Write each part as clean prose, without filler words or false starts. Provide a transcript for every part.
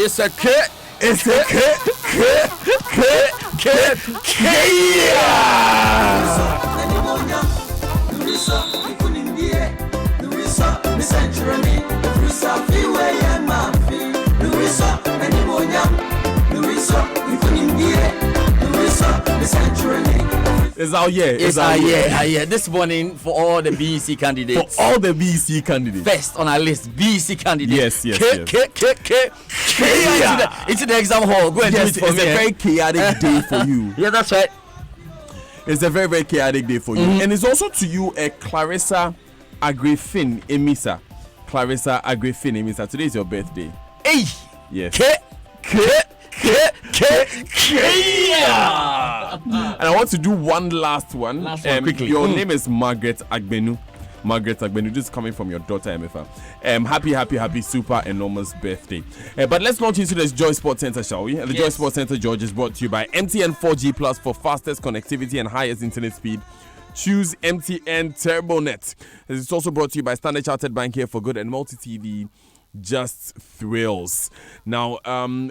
It's a kid. It's a kid. It's our year. It's our year. This morning for all the BEC candidates. For all the BEC candidates. First on our list, BEC candidates. Yes. Into the exam hall. Go and do it for me. It's a very chaotic day for you. Yeah, that's right. It's a very, very chaotic day for you. And it's also to you a Clarissa Agrifin Emisa. Clarissa Agrifin Emisa. Today is your birthday. Hey! Yes. And I want to do one last one. Quickly. Your name is Margaret Agbenu. This is coming from your daughter MFA. Happy super enormous birthday. But let's launch into this Joy Sports Center, shall we? The Joy Sports Center, George, is brought to you by MTN 4G Plus for fastest connectivity and highest internet speed. Choose MTN TurboNet. It's also brought to you by Standard Chartered Bank here for good and multi-TV. Just thrills. Now,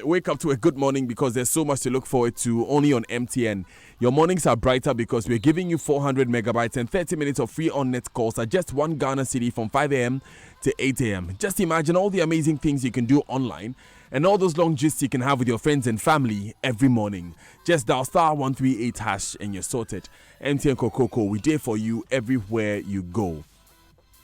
wake up to a good morning because there's so much to look forward to only on MTN. Your mornings are brighter because we're giving you 400 megabytes and 30 minutes of free on-net calls at just 1 Ghana cedi from 5 a.m. to 8 a.m. Just imagine all the amazing things you can do online and all those long gists you can have with your friends and family every morning. Just dial *138# and you're sorted. MTN Kokoko, we there for you everywhere you go.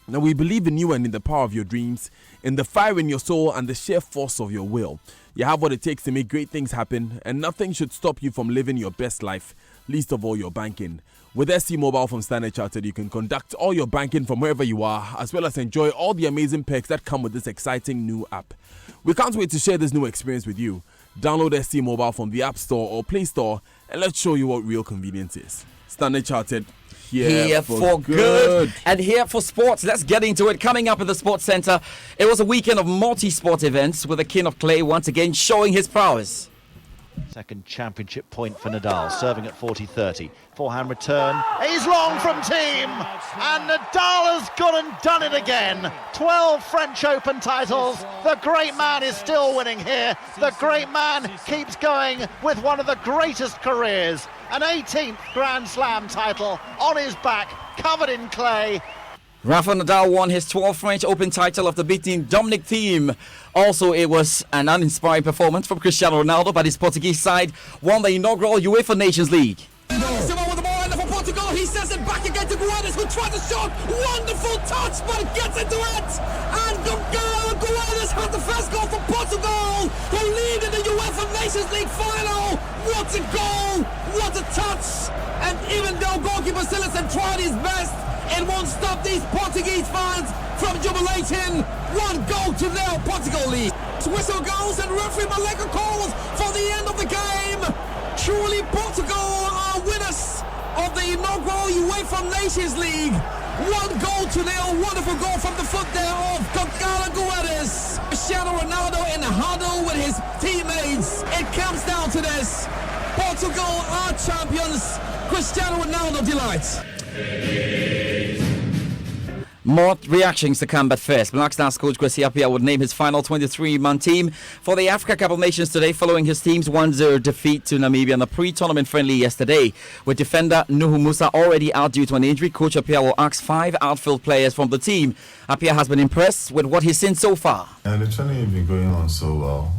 Now, we believe in you and in the power of your dreams, in the fire in your soul and the sheer force of your will. You have what it takes to make great things happen, and nothing should stop you from living your best life, least of all your banking. With SC Mobile from Standard Chartered, you can conduct all your banking from wherever you are, as well as enjoy all the amazing perks that come with this exciting new app. We can't wait to share this new experience with you. Download SC Mobile from the App Store or Play Store, and let's show you what real convenience is. Standard Chartered. Here for good. And here for sports. Let's get into it. Coming up at the Sports Center, it was a weekend of multi-sport events with the King of Clay once again showing his prowess. Second championship point for Nadal, serving at 40-30. Forehand return. He's long from team. And Nadal has gone and done it again. 12 French Open titles. The great man is still winning here. The great man keeps going with one of the greatest careers. An 18th Grand Slam title on his back, covered in clay. Rafa Nadal won his 12th French Open title after beating Dominic Thiem. Also, it was an uninspiring performance from Cristiano Ronaldo, but his Portuguese side won the inaugural UEFA Nations League. Simon with the ball in for Portugal. He sends it back again to Guedes, who tries to shot. Wonderful touch, but gets into it. And Guedes has the first goal for Portugal, who lead in the UEFA Nations League final. What a goal! What a touch! And even though goalkeeper Silesen tried his best, it won't stop these Portuguese fans from jubilating. 1-0 Portugal lead. Whistle goes and referee Maleka calls for the end of the game. Truly, Portugal are winners of the inaugural UEFA Nations League. 1-0. Wonderful goal from the foot there of Gonçalo Guedes. Cristiano Ronaldo in the huddle with his teammates. It comes down to this. Portugal are champions. Cristiano Ronaldo delights. More reactions to come, but first, Black Stars coach Kwesi Appiah would name his final 23-man team for the Africa Cup of Nations today, following his team's 1-0 defeat to Namibia in the pre-tournament friendly yesterday. With defender Nuhu Musa already out due to an injury, Coach Appiah will ask 5 outfield players from the team. Appiah has been impressed with what he's seen so far. And the training has been going on so well.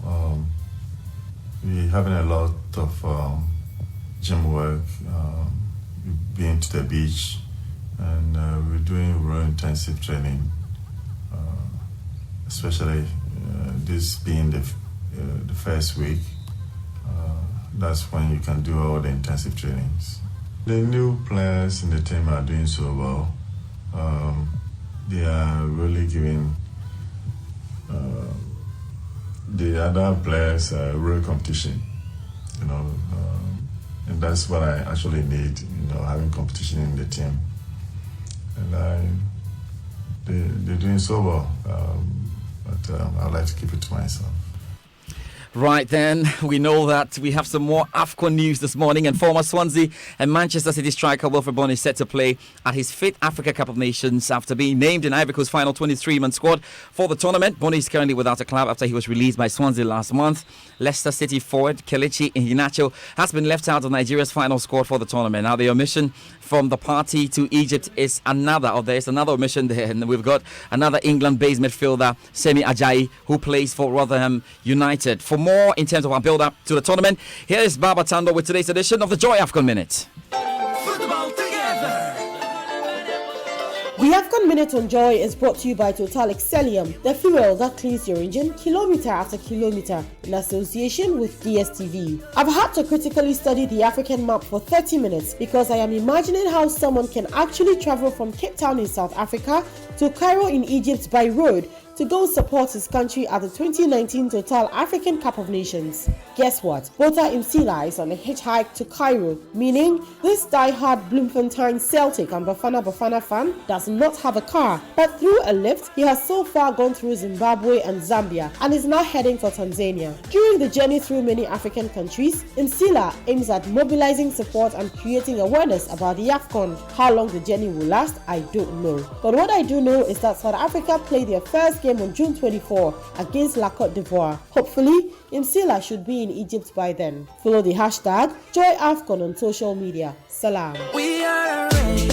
We're having a lot of gym work, being to the beach, and we're doing real intensive training, especially this being the first week. That's when you can do all the intensive trainings. The new players in the team are doing so well. They are really giving the other players real competition, and that's what I actually need, having competition in the team. And they're doing so well, but I'd like to keep it to myself. Right then, we know that we have some more AFCON news this morning, and former Swansea and Manchester City striker Wilfred Bony is set to play at his 5th Africa Cup of Nations after being named in Ivory Coast's final 23-man squad for the tournament. Bony is currently without a club after he was released by Swansea last month. Leicester City forward Kelechi Iheanacho has been left out of Nigeria's final squad for the tournament. Now the omission from the party to Egypt is another omission there, and we've got another England-based midfielder, Semi Ajayi, who plays for Rotherham United. For more in terms of our build-up to the tournament, here is Baba Tando with today's edition of the Joy AFCON Minute. The AFCON Minute on Joy is brought to you by Total Excellium, the fuel that cleans your engine kilometer after kilometer, in association with DSTV. I've had to critically study the African map for 30 minutes because I am imagining how someone can actually travel from Cape Town in South Africa to Cairo in Egypt by road to go support his country at the 2019 Total African Cup of Nations. Guess what? Bota Imsila is on a hitchhike to Cairo, meaning this die-hard Bloemfontein Celtic and Bafana fan does not have a car, but through a lift, he has so far gone through Zimbabwe and Zambia and is now heading for Tanzania. During the journey through many African countries, Imsila aims at mobilizing support and creating awareness about the AFCON. How long the journey will last, I don't know. But what I do know is that South Africa played their first game on June 24 against La Côte d'Ivoire. Hopefully, Imsila should be in Egypt by then. Follow the hashtag JoyAFCON on social media. Salam. We are ready.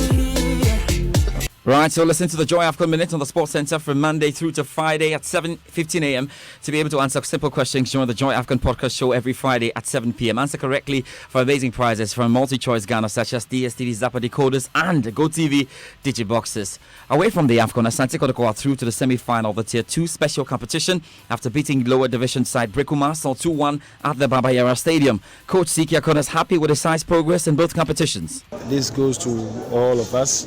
Right, so listen to the Joy AFCON Minute on the Sports Centre from Monday through to Friday at 7:15 a.m. to be able to answer simple questions during the Joy AFCON podcast show every Friday at 7 p.m. Answer correctly for amazing prizes from multi-choice Ghana such as DSTV Zappa decoders and GoTV Digiboxes. Away from the AFCON, Asante Kotoko are through to the semi-final of the Tier 2 special competition after beating lower division side Brecuma 2-1 at the Baba Yara Stadium. Coach Siki Akona is happy with his side's progress in both competitions. This goes to all of us,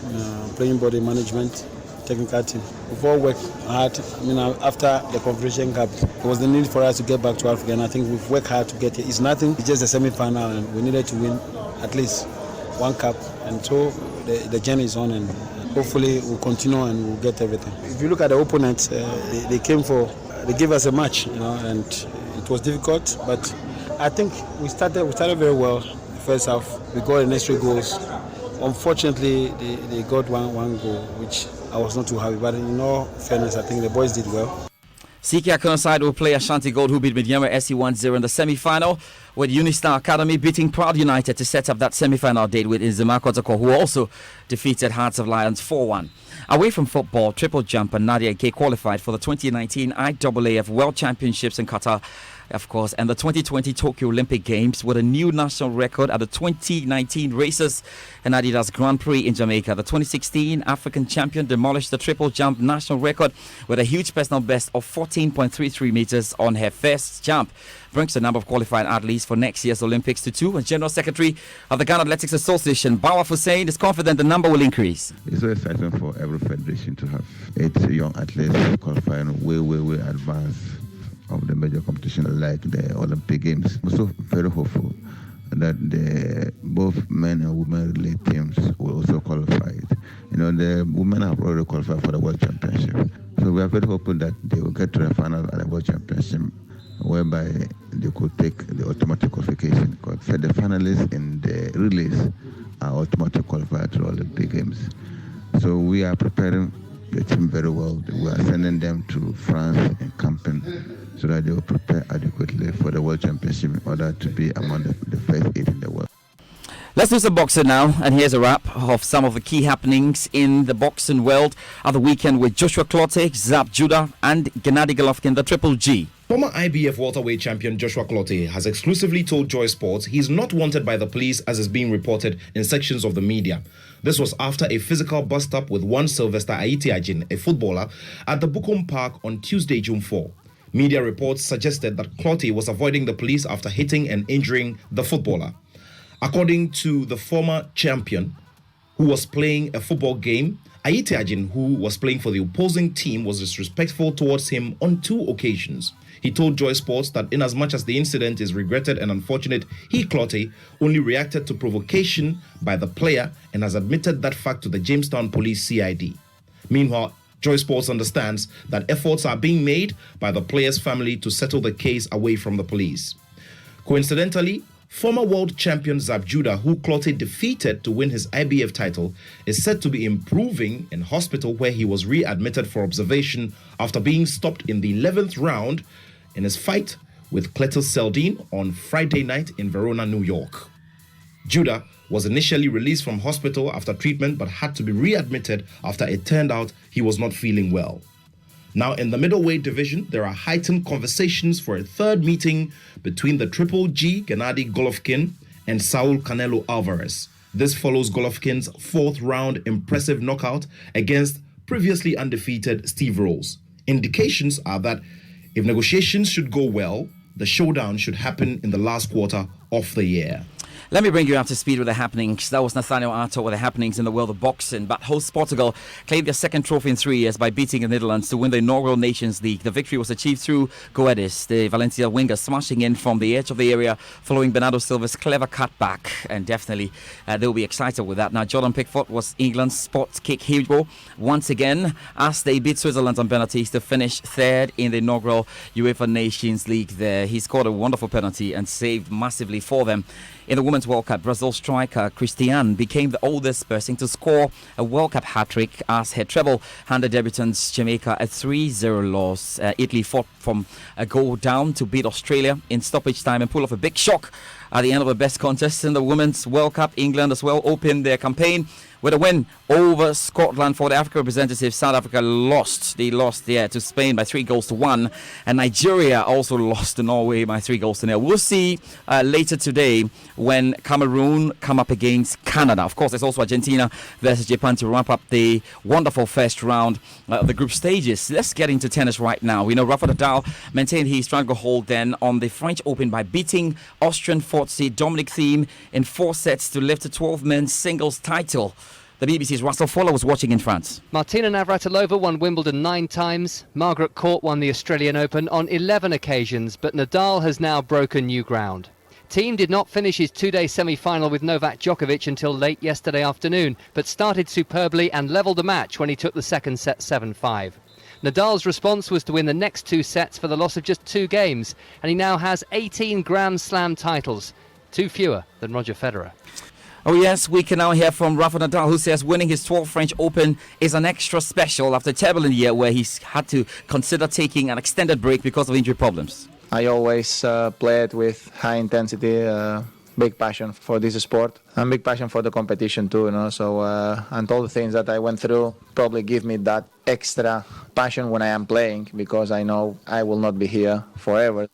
playing body management, technical team. We've all worked hard. After the Confederation Cup, it was the need for us to get back to Africa, and I think we've worked hard to get here. It's nothing, it's just a semi-final, and we needed to win at least one cup, and so the journey is on, and hopefully we'll continue and we'll get everything. If you look at the opponents, they gave us a match, and it was difficult, but I think we started very well. The first half, we got the necessary goals. Unfortunately, they got one goal, which I was not too happy. But in all fairness, I think the boys did well. Siki Akona's side will play Ashanti Gold, who beat Midyama SC 1-0 in the semi-final, with Unistar Academy beating Proud United to set up that semi-final date with Inzima Kotoko, who also defeated Hearts of Lions 4-1. Away from football, triple jumper Nadia K qualified for the 2019 IAAF World Championships in Qatar, of course, and the 2020 Tokyo Olympic Games with a new national record at the 2019 Races and Adidas Grand Prix in Jamaica. The 2016 African champion demolished the triple jump national record with a huge personal best of 14.33 meters on her first jump. Brings the number of qualified athletes for next year's Olympics to 2. And General Secretary of the Ghana Athletics Association, Bawa Hussein, is confident the number will increase. It's so exciting for every federation to have 8 young athletes qualifying way advanced of the major competition like the Olympic Games. I'm also very hopeful that both men and women relay teams will also qualify. The women have already qualified for the World Championship. So we are very hopeful that they will get to the final at the World Championship, whereby they could take the automatic qualification. Because the finalists in the relays are automatic qualified to the Olympic Games. So we are preparing the team very well. We are sending them to France and camping so that they will prepare adequately for the World Championship in order to be among the first 8 in the world. Let's do some boxing now, and here's a wrap of some of the key happenings in the boxing world of the weekend with Joshua Clottey, Zab Judah, and Gennady Golovkin, the Triple G. Former IBF welterweight champion Joshua Clottey has exclusively told Joy Sports he's not wanted by the police as is being reported in sections of the media. This was after a physical bust-up with one Sylvester Aitiajin, a footballer, at the Bukom Park on Tuesday, June 4. Media reports suggested that Clottey was avoiding the police after hitting and injuring the footballer. According to the former champion, who was playing a football game, Aitiajin, who was playing for the opposing team, was disrespectful towards him on 2 occasions. He told Joy Sports that inasmuch as the incident is regretted and unfortunate, he, Clottey, only reacted to provocation by the player and has admitted that fact to the Jamestown Police CID. Meanwhile, Joy Sports understands that efforts are being made by the player's family to settle the case away from the police. Coincidentally, former world champion Zab Judah, who Clottey defeated to win his IBF title, is said to be improving in hospital, where he was readmitted for observation after being stopped in the 11th round in his fight with Cletus Seldin on Friday night in Verona, New York. Judah was initially released from hospital after treatment but had to be readmitted after it turned out he was not feeling well. Now, in the middleweight division, there are heightened conversations for a third meeting between the Triple G, Gennady Golovkin, and Saul Canelo Alvarez. This follows Golovkin's fourth-round impressive knockout against previously undefeated Steve Rolls. Indications are that if negotiations should go well, the showdown should happen in the last quarter of the year. Let me bring you up to speed with the happenings. That was Nathaniel Arto with the happenings in the world of boxing. But host Portugal claimed their second trophy in 3 years by beating the Netherlands to win the inaugural Nations League. The victory was achieved through Guedes, the Valencia winger, smashing in from the edge of the area following Bernardo Silva's clever cutback. And definitely they'll be excited with that. Now, Jordan Pickford was England's spot kick hero once again as they beat Switzerland on penalties to finish third in the inaugural UEFA Nations League there. He scored a wonderful penalty and saved massively for them. In the Women's World Cup, Brazil striker Christiane became the oldest person to score a World Cup hat-trick as her treble handed debutants Jamaica a 3-0 loss. Italy fought from a goal down to beat Australia in stoppage time and pull off a big shock at the end of the best contest in the Women's World Cup. England as well opened their campaign with a win over Scotland. For the Africa representative, South Africa lost. They lost to Spain by 3-1, and Nigeria also lost to Norway by 3-0. We'll see later today when Cameroon come up against Canada. Of course, there's also Argentina versus Japan to wrap up the wonderful first round of the group stages. Let's get into tennis right now. We know Rafa Nadal maintained his stranglehold then on the French Open by beating Austrian Fortzi Dominic Thiem in 4 sets to lift a 12-man singles title. The BBC's Russell Fuller was watching in France. Martina Navratilova won Wimbledon 9 times. Margaret Court won the Australian Open on 11 occasions, but Nadal has now broken new ground. Thiem did not finish his 2-day semi-final with Novak Djokovic until late yesterday afternoon, but started superbly and levelled the match when he took the second set 7-5. Nadal's response was to win the next 2 sets for the loss of just 2 games, and he now has 18 Grand Slam titles, 2 fewer than Roger Federer. Oh yes, we can now hear from Rafa Nadal, who says winning his 12th French Open is an extra special after a turbulent year where he's had to consider taking an extended break because of injury problems. I always played with high intensity, big passion for this sport and big passion for the competition too, so and all the things that I went through probably give me that extra passion when I am playing, because I know I will not be here forever.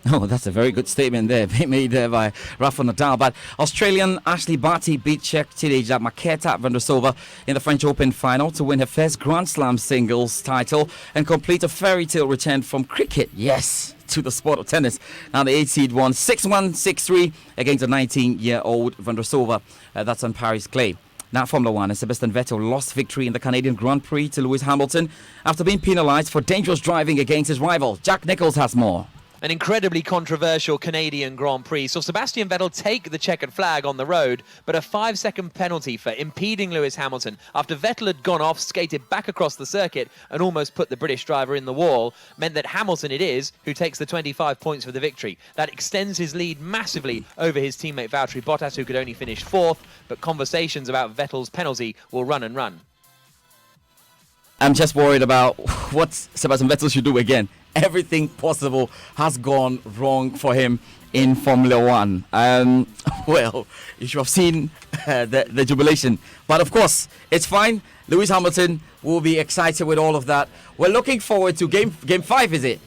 Oh, that's a very good statement there, made by Rafa Nadal. But Australian Ashley Barty beat Czech teenager Marketa Vondrousova in the French Open final to win her first Grand Slam singles title and complete a fairy tale return from cricket, yes, to the sport of tennis. Now the 8 seed won 6-1, 6-3 against a 19-year-old Vondrousova. That's on Paris clay. Now Formula 1, and Sebastian Vettel lost victory in the Canadian Grand Prix to Lewis Hamilton after being penalised for dangerous driving against his rival. Jack Nicholls has more. An incredibly controversial Canadian Grand Prix saw Sebastian Vettel take the checkered flag on the road, but a 5-second penalty for impeding Lewis Hamilton after Vettel had gone off, skated back across the circuit and almost put the British driver in the wall, meant that Hamilton it is who takes the 25 points for the victory. That extends his lead massively over his teammate Valtteri Bottas, who could only finish 4th, but conversations about Vettel's penalty will run and run. I'm just worried about what Sebastian Vettel should do again. Everything possible has gone wrong for him in Formula 1. Well, you should have seen the jubilation. But of course, it's fine. Lewis Hamilton will be excited with all of that. We're looking forward to game 5, is it?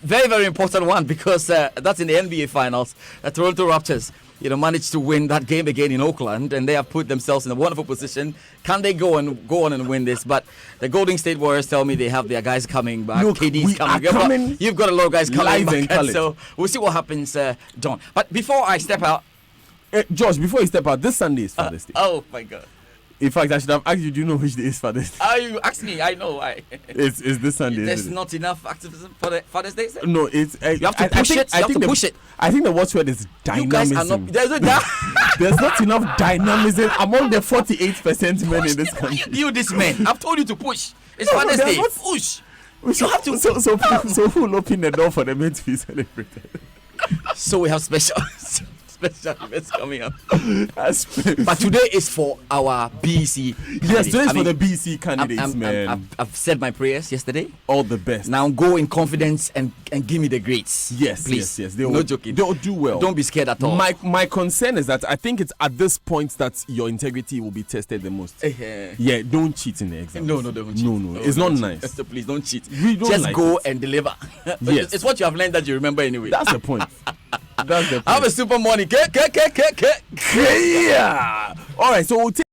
Very, very important one, because that's in the NBA Finals. The Toronto Raptors managed to win that game again in Oakland, and they have put themselves in a wonderful position. Can they go on and win this? But the Golden State Warriors tell me they have their guys coming back. Look, KD's coming. You've got a lot of guys coming back, so we'll see what happens, John. But before I step out, Josh, before you step out, this Sunday is Father's Day. Oh my God! In fact, I should have asked you, do you know which day is Father's Day? You asked me, I know. It's this Sunday. There's isn't it? not enough activism for the Father's Day, sir? No, it's. You have to push it. You have to push it. I think the watchword is You guys dynamism. are not. There's not enough dynamism among the 48% men in this country. You, this man. I've told you to push. It's Father's Day. Push. You have to. So who will open the door for the men to be celebrated? So we have special events coming up. But today is for our BC. Yes, today is for the BC candidates, man. I've said my prayers yesterday. All the best. Now go in confidence and give me the grades. Yes, please. Yes. No joking. They'll do well. Don't be scared at all. My concern is that I think it's at this point that your integrity will be tested the most. Yeah, don't cheat in the exam. No, don't cheat. No, it's not nice. So please don't cheat. We don't Just like go it. and deliver. Yes. It's what you have learned that you remember anyway. That's the point. That's the point. Have a super morning. Yeah. All right, so we'll take